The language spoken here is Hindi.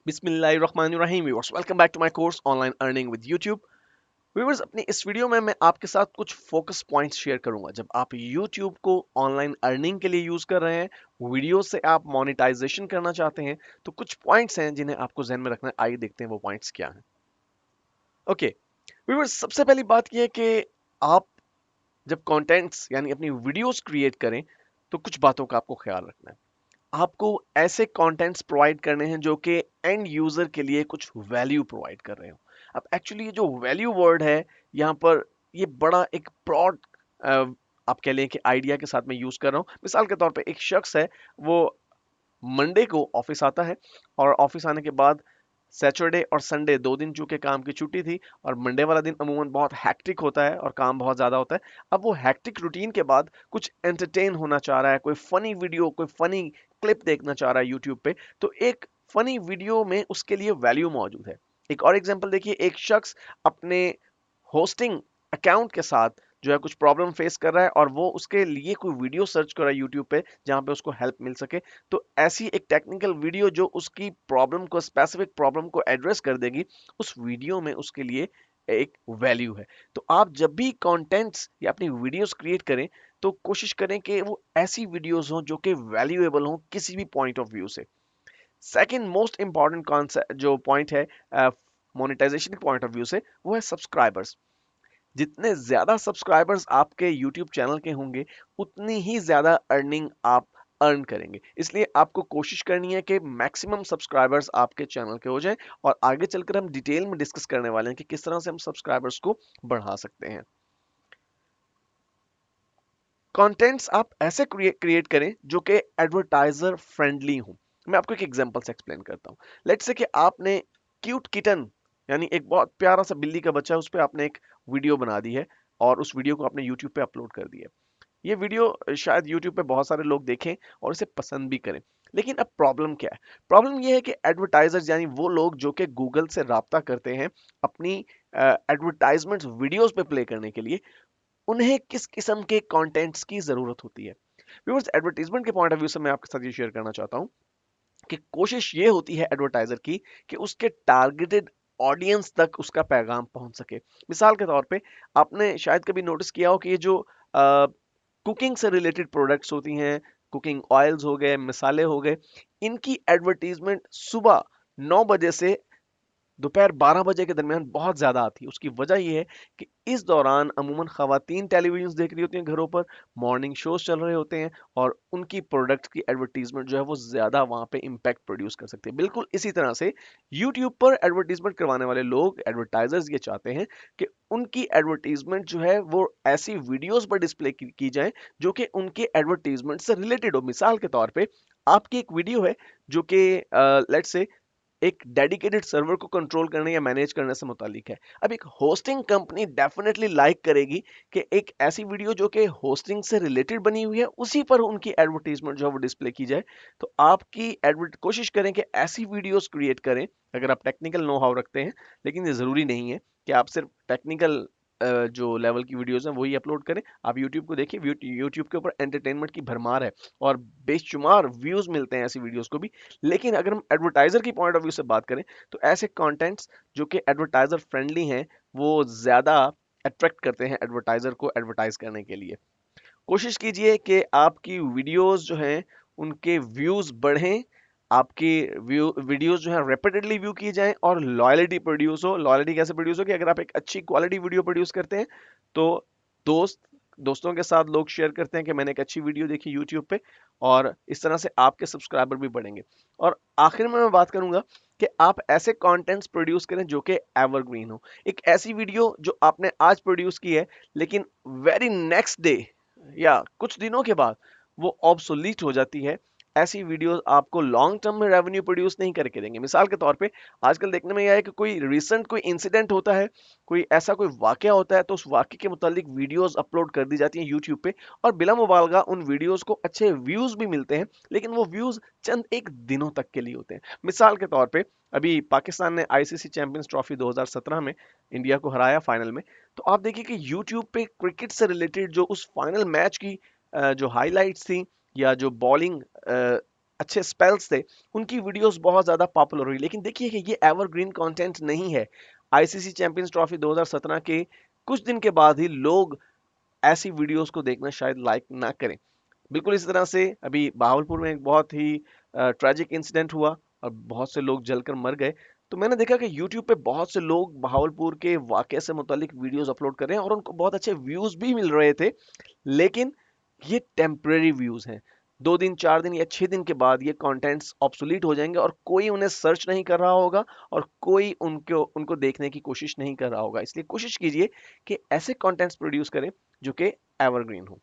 बिस्मिल्लाहिर्रहमानिर्रहीम viewers, welcome back to my course online earning with YouTube. Viewers, अपनी इस वीडियो में मैं आपके साथ कुछ फोकस पॉइंट्स शेयर करूंगा। जब आप यूट्यूब को ऑनलाइन अर्निंग के लिए यूज कर रहे हैं, वीडियो से आप मोनेटाइजेशन करना चाहते हैं, तो कुछ पॉइंट्स हैं जिन्हें आपको ध्यान में रखना है। आइए देखते हैं वो पॉइंट्स क्या हैं। ओके व्यूअर्स, सबसे पहली बात यह है कि आप जब कंटेंट्स यानी अपनी वीडियोस क्रिएट करें, तो कुछ बातों का आपको ख्याल रखना है। आपको ऐसे कंटेंट्स प्रोवाइड करने हैं जो कि एंड यूजर के लिए कुछ वैल्यू प्रोवाइड कर रहे हो। अब एक्चुअली ये जो वैल्यू वर्ड है यहाँ पर, ये बड़ा एक ब्रॉड आप कह लें कि आइडिया के साथ मैं यूज कर रहा हूँ। मिसाल के तौर पे एक शख्स है, वो मंडे को ऑफिस आता है और ऑफिस आने के बाद सैटरडे और संडे 2 दिन चूंकि काम की छुट्टी थी, और मंडे वाला दिन अमूमन बहुत हैक्टिक होता है और काम बहुत ज्यादा होता है। अब वो हैक्टिक रूटीन के बाद कुछ एंटरटेन होना चाह रहा है, कोई फनी वीडियो, कोई फनी क्लिप देखना चाह रहा है यूट्यूब पे, तो एक फनी वीडियो में उसके लिए वैल्यू मौजूद है। एक और एग्जांपल देखिए, एक शख्स अपने होस्टिंग अकाउंट के साथ जो है कुछ प्रॉब्लम फेस कर रहा है और वो उसके लिए कोई वीडियो सर्च कर रहा है यूट्यूब पे जहां पे उसको हेल्प मिल सके। तो ऐसी एक टेक्निकल वीडियो जो उसकी प्रॉब्लम को, स्पेसिफिक प्रॉब्लम को एड्रेस कर देगी, उस वीडियो में उसके लिए एक वैल्यू है। तो आप जब भी कंटेंट्स या अपनी वीडियोस क्रिएट करें, तो कोशिश करें कि वो ऐसी वीडियोस हों जो कि वैल्यूएबल हों किसी भी पॉइंट ऑफ व्यू से। सेकंड मोस्ट इंपॉर्टेंट कॉन्सेप्ट जो पॉइंट है मोनेटाइजेशन के पॉइंट ऑफ व्यू से, वो है सब्सक्राइबर्स। जितने ज्यादा सब्सक्राइबर्स आपके YouTube चैनल के होंगे, उतनी ही ज्यादा अर्निंग आप अर्न करेंगे। इसलिए आपको कोशिश करनी है कि मैक्सिमम सब्सक्राइबर्स आपके चैनल के हो जाएं, और आगे चलकर हम डिटेल में डिस्कस करने वाले हैं कि किस तरह से हम सब्सक्राइबर्स को बढ़ा सकते हैं। कंटेंट्स आप ऐसे क्रिएट करें जो कि एडवर्टाइजर फ्रेंडली हो। मैं आपको एक एग्जांपल से एक्सप्लेन करता हूं। लेट्स से कि आपने क्यूट किटन यानी एक बहुत प्यारा सा बिल्ली का बच्चा है, उस पर आपने एक वीडियो बना दी है और उस वीडियो को आपने यूट्यूब पे अपलोड कर दिया। ये वीडियो शायद यूट्यूब पे बहुत सारे लोग देखें और इसे पसंद भी करें। लेकिन अब प्रॉब्लम क्या है? प्रॉब्लम ये है कि एडवर्टाइजर्स यानी वो लोग जो कि गूगल से राब्ता करते हैं अपनी एडवर्टाइजमेंट्स वीडियोस पे प्ले करने के लिए, उन्हें किस किस्म के कंटेंट्स की जरूरत होती है। व्यूअर्स, एडवर्टाइजमेंट के पॉइंट ऑफ व्यू से मैं आपके साथ ये शेयर करना चाहता हूँ कि कोशिश ये होती है एडवर्टाइजर की कि उसके टारगेटेड ऑडियंस तक उसका पैगाम पहुंच सके। मिसाल के तौर पे आपने शायद कभी नोटिस किया हो कि ये जो कुकिंग से रिलेटेड प्रोडक्ट्स होती हैं, कुकिंग ऑयल्स हो गए, मसाले हो गए, इनकी एडवर्टीजमेंट सुबह 9 बजे से दोपहर 12 बजे के दरमियान बहुत ज़्यादा आती है। उसकी वजह ये है कि इस दौरान अमूमन ख़वातीन टेलीविज़न देख रही होती हैं घरों पर, मॉर्निंग शोज़ चल रहे होते हैं, और उनकी प्रोडक्ट्स की एडवर्टीज़मेंट जो है वो ज़्यादा वहाँ पे इम्पैक्ट प्रोड्यूस कर सकती है। बिल्कुल इसी तरह से यूट्यूब पर एडवर्टीज़मेंट करवाने वाले लोग, एडवर्टाइज़र्स, ये चाहते हैं कि उनकी एडवर्टीज़मेंट जो है वो ऐसी वीडियोज़ पर डिस्प्ले की जाए जो कि उनके एडवर्टीज़मेंट से रिलेटेड हो। मिसाल के तौर पे आपकी एक वीडियो है जो कि लेट्स से एक डेडिकेटेड सर्वर को कंट्रोल करने या मैनेज करने से मुतालिक है। अब एक होस्टिंग कंपनी डेफिनेटली लाइक करेगी कि एक ऐसी वीडियो जो कि होस्टिंग से रिलेटेड बनी हुई है, उसी पर उनकी एडवर्टीजमेंट जो है वो डिस्प्ले की जाए। तो आपकी एडवर्ट कोशिश करें कि ऐसी वीडियोस क्रिएट करें, अगर आप टेक्निकल नो हाउ रखते हैं। लेकिन ये ज़रूरी नहीं है कि आप सिर्फ टेक्निकल जो लेवल की वीडियोस हैं वही अपलोड करें। आप यूट्यूब को देखिए, यूट्यूब के ऊपर एंटरटेनमेंट की भरमार है और बेशुमार व्यूज मिलते हैं ऐसी वीडियोस को भी। लेकिन अगर हम एडवर्टाइजर की पॉइंट ऑफ व्यू से बात करें, तो ऐसे कंटेंट्स जो कि एडवर्टाइजर फ्रेंडली हैं, वो ज़्यादा अट्रैक्ट करते हैं एडवर्टाइजर को एडवर्टाइज करने के लिए। कोशिश कीजिए कि आपकी वीडियोस जो हैं उनके व्यूज बढ़ें, आपकी वीडियोस जो है रेपिटेडली व्यू की जाएं, और लॉयलिटी प्रोड्यूस हो। लॉयलिटी कैसे प्रोड्यूस हो कि अगर आप एक अच्छी क्वालिटी वीडियो प्रोड्यूस करते हैं, तो दोस्त दोस्तों के साथ लोग शेयर करते हैं कि मैंने एक अच्छी वीडियो देखी यूट्यूब पे, और इस तरह से आपके सब्सक्राइबर भी बढ़ेंगे। और आखिर में मैं बात करूंगा कि आप ऐसे कंटेंट्स प्रोड्यूस करें जो कि एवरग्रीन हो। एक ऐसी वीडियो जो आपने आज प्रोड्यूस की है, लेकिन वेरी नेक्स्ट डे या कुछ दिनों के बाद वो ऑब्सोलीट हो जाती है। ऐसी वीडियोस आपको लॉन्ग टर्म में रेवेन्यू प्रोड्यूस नहीं करके देंगे। मिसाल के तौर पे आजकल देखने में यह है कि कोई रिसेंट कोई इंसिडेंट होता है, कोई ऐसा कोई वाकया होता है, तो उस वाकये के मुतालिक वीडियोस अपलोड कर दी जाती हैं यूट्यूब पे, और बिला मुबालगा उन वीडियोस को अच्छे व्यूज भी मिलते हैं। लेकिन वो व्यूज चंद एक दिनों तक के लिए होते हैं। मिसाल के तौर पे अभी पाकिस्तान ने आईसीसी चैंपियंस ट्रॉफी 2017 में इंडिया को हराया फाइनल में। तो आप देखिए कि यूट्यूब पे क्रिकेट से रिलेटेड जो उस फाइनल मैच की जो हाइलाइट्स थी, या जो बॉलिंग अच्छे स्पेल्स थे, उनकी वीडियोस बहुत ज़्यादा पॉपुलर हुई। लेकिन देखिए कि ये एवरग्रीन कंटेंट नहीं है। आईसीसी चैंपियंस ट्रॉफी 2017 के कुछ दिन के बाद ही लोग ऐसी वीडियोस को देखना शायद लाइक ना करें। बिल्कुल इसी तरह से अभी बहावलपुर में एक बहुत ही ट्रेजिक इंसिडेंट हुआ और बहुत से लोग जलकर मर गए। तो मैंने देखा कि यूट्यूब पे बहुत से लोग बहावलपुर के वाकये से मुतालिक वीडियोस अपलोड कर रहे हैं और उनको बहुत अच्छे व्यूज भी मिल रहे थे। लेकिन ये टेम्परेरी व्यूज हैं। 2 दिन 4 दिन या 6 दिन के बाद ये कंटेंट्स ऑब्सोलीट हो जाएंगे और कोई उन्हें सर्च नहीं कर रहा होगा और कोई उनको उनको देखने की कोशिश नहीं कर रहा होगा। इसलिए कोशिश कीजिए कि ऐसे कंटेंट्स प्रोड्यूस करें जो कि एवरग्रीन हो।